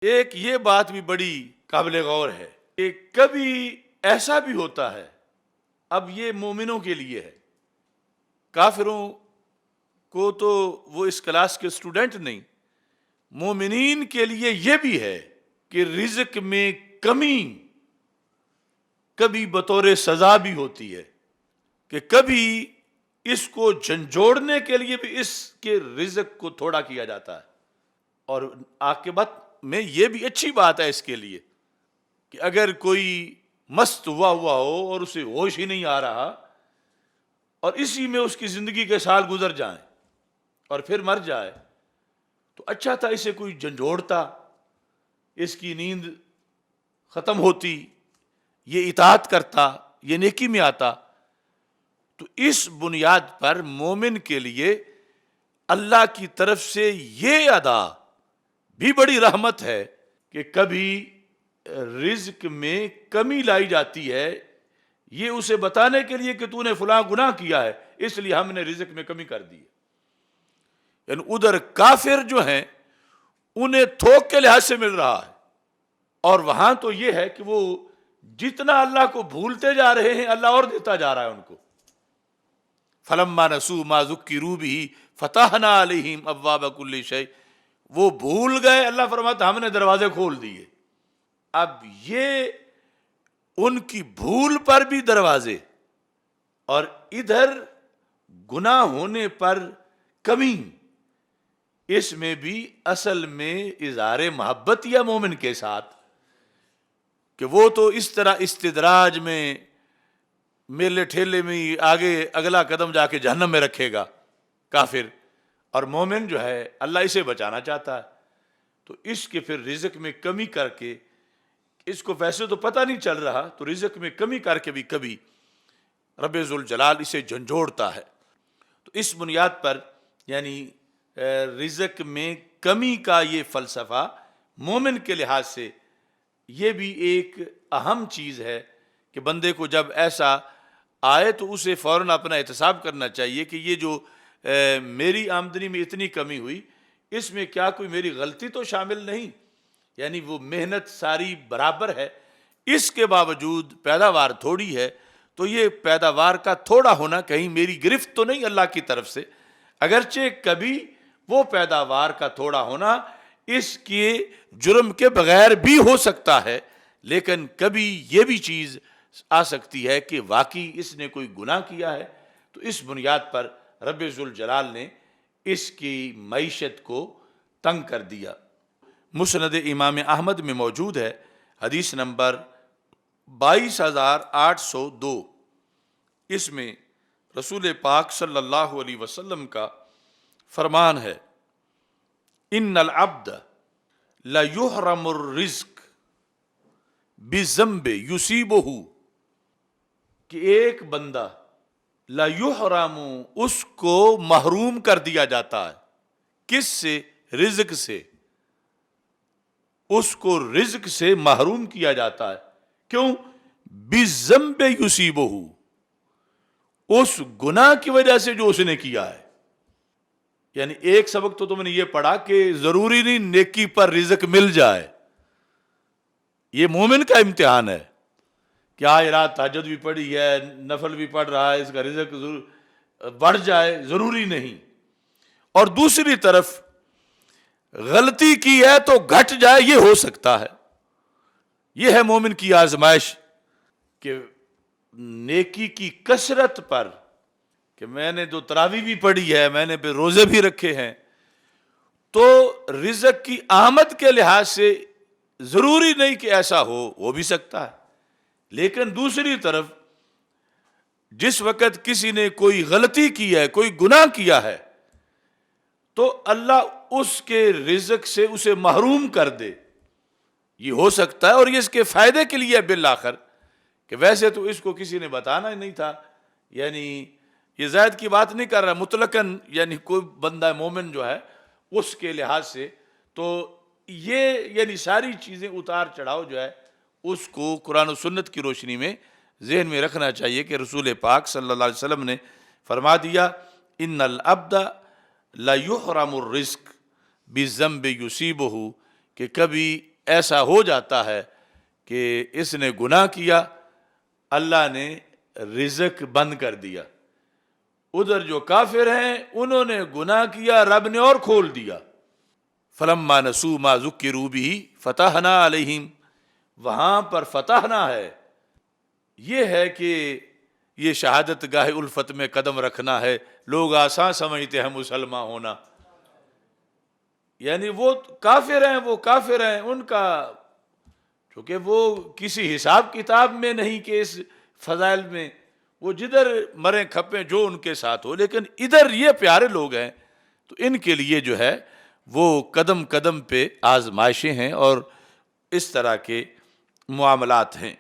ایک یہ بات بھی بڑی قابل غور ہے کہ کبھی ایسا بھی ہوتا ہے، اب یہ مومنوں کے لیے ہے، کافروں کو تو وہ اس کلاس کے اسٹوڈنٹ نہیں، مومنین کے لیے یہ بھی ہے کہ رزق میں کمی کبھی بطور سزا بھی ہوتی ہے، کہ کبھی اس کو جھنجھوڑنے کے لیے بھی اس کے رزق کو تھوڑا کیا جاتا ہے، اور عاقبت میں یہ بھی اچھی بات ہے اس کے لیے کہ اگر کوئی مست ہوا ہو اور اسے ہوش ہی نہیں آ رہا اور اسی میں اس کی زندگی کے سال گزر جائیں اور پھر مر جائے، تو اچھا تھا اسے کوئی جھنجھوڑتا، اس کی نیند ختم ہوتی، یہ اطاعت کرتا، یہ نیکی میں آتا۔ تو اس بنیاد پر مومن کے لیے اللہ کی طرف سے یہ ادا بھی بڑی رحمت ہے کہ کبھی رزق میں کمی لائی جاتی ہے، یہ اسے بتانے کے لیے کہ تو نے فلاں گناہ کیا ہے، اس لیے ہم نے رزق میں کمی کر دی ہے۔ یعنی ادھر کافر جو ہیں انہیں تھوک کے لحاظ سے مل رہا ہے، اور وہاں تو یہ ہے کہ وہ جتنا اللہ کو بھولتے جا رہے ہیں اللہ اور دیتا جا رہا ہے ان کو۔ فلما نسوا ما ذکروا به فتحنا علیہم ابواب کل شیء، وہ بھول گئے، اللہ فرماتا ہم نے دروازے کھول دیے۔ اب یہ ان کی بھول پر بھی دروازے، اور ادھر گناہ ہونے پر کمی، اس میں بھی اصل میں اظہار محبت یا مومن کے ساتھ، کہ وہ تو اس طرح استدراج میں میلے ٹھیلے میں آگے اگلا قدم جا کے جہنم میں رکھے گا کافر، اور مومن جو ہے اللہ اسے بچانا چاہتا ہے، تو اس کے پھر رزق میں کمی کر کے، اس کو ویسے تو پتہ نہیں چل رہا، تو رزق میں کمی کر کے بھی کبھی رب ذوالجلال اسے جھنجھوڑتا ہے۔ تو اس بنیاد پر یعنی رزق میں کمی کا یہ فلسفہ مومن کے لحاظ سے یہ بھی ایک اہم چیز ہے کہ بندے کو جب ایسا آئے تو اسے فوراً اپنا احتساب کرنا چاہیے کہ یہ جو میری آمدنی میں اتنی کمی ہوئی، اس میں کیا کوئی میری غلطی تو شامل نہیں، یعنی وہ محنت ساری برابر ہے، اس کے باوجود پیداوار تھوڑی ہے، تو یہ پیداوار کا تھوڑا ہونا کہیں میری گرفت تو نہیں اللہ کی طرف سے، اگرچہ کبھی وہ پیداوار کا تھوڑا ہونا اس کے جرم کے بغیر بھی ہو سکتا ہے، لیکن کبھی یہ بھی چیز آ سکتی ہے کہ واقعی اس نے کوئی گناہ کیا ہے، تو اس بنیاد پر رب ذوالجلال نے اس کی معیشت کو تنگ کر دیا۔ مسند امام احمد میں موجود ہے، حدیث نمبر 22,802، اس میں رسول پاک صلی اللہ علیہ وسلم کا فرمان ہے، ان العبد لیحرم الرزق بذنب یصیبہ، کہ ایک بندہ لیحرم، اس کو محروم کر دیا جاتا ہے، کس سے؟ رزق سے، اس کو رزق سے محروم کیا جاتا ہے، کیوں؟ بذنب یصیبہ، اس گناہ کی وجہ سے جو اس نے کیا ہے۔ یعنی ایک سبق تو تم نے یہ پڑھا کہ ضروری نہیں نیکی پر رزق مل جائے، یہ مومن کا امتحان ہے کہ آج رات تہجد بھی پڑھی ہے، نفل بھی پڑھ رہا ہے، اس کا رزق بڑھ جائے، ضروری نہیں، اور دوسری طرف غلطی کی ہے تو گھٹ جائے، یہ ہو سکتا ہے۔ یہ ہے مومن کی آزمائش کہ نیکی کی کثرت پر، کہ میں نے تو تراویح بھی پڑھی ہے، میں نے پھر روزے بھی رکھے ہیں، تو رزق کی آمد کے لحاظ سے ضروری نہیں کہ ایسا ہو بھی سکتا ہے، لیکن دوسری طرف جس وقت کسی نے کوئی غلطی کی ہے، کوئی گناہ کیا ہے، تو اللہ اس کے رزق سے اسے محروم کر دے، یہ ہو سکتا ہے، اور یہ اس کے فائدے کے لیے بالآخر، کہ ویسے تو اس کو کسی نے بتانا ہی نہیں تھا، یعنی یہ زائد کی بات نہیں کر رہا، مطلقاً یعنی کوئی بندہ مومن جو ہے اس کے لحاظ سے، تو یہ یعنی ساری چیزیں اتار چڑھاؤ جو ہے اس کو قرآن و سنت کی روشنی میں ذہن میں رکھنا چاہیے کہ رسول پاک صلی اللہ علیہ وسلم نے فرما دیا، ان العبد لیحرم الرزق بذنب یصیبہ، کہ کبھی ایسا ہو جاتا ہے کہ اس نے گناہ کیا، اللہ نے رزق بند کر دیا. ادھر جو کافر ہیں انہوں نے گناہ کیا، رب نے اور کھول دیا. فلما نسوا ما ذکروا به فتحنا علیہم، وہاں پر فتحنا ہے، یہ ہے کہ یہ شہادت گاہ الفت میں قدم رکھنا ہے. لوگ آسان سمجھتے ہیں مسلمان ہونا، یعنی وہ کافر ہیں، وہ کافر ہیں، ان کا چونکہ وہ کسی حساب کتاب میں نہیں کہ اس فضائل میں وہ جدھر مریں کھپیں جو ان کے ساتھ ہو، لیکن ادھر یہ پیارے لوگ ہیں تو ان کے لیے جو ہے وہ قدم قدم پہ آزمائشیں ہیں اور اس طرح کے معاملات ہیں.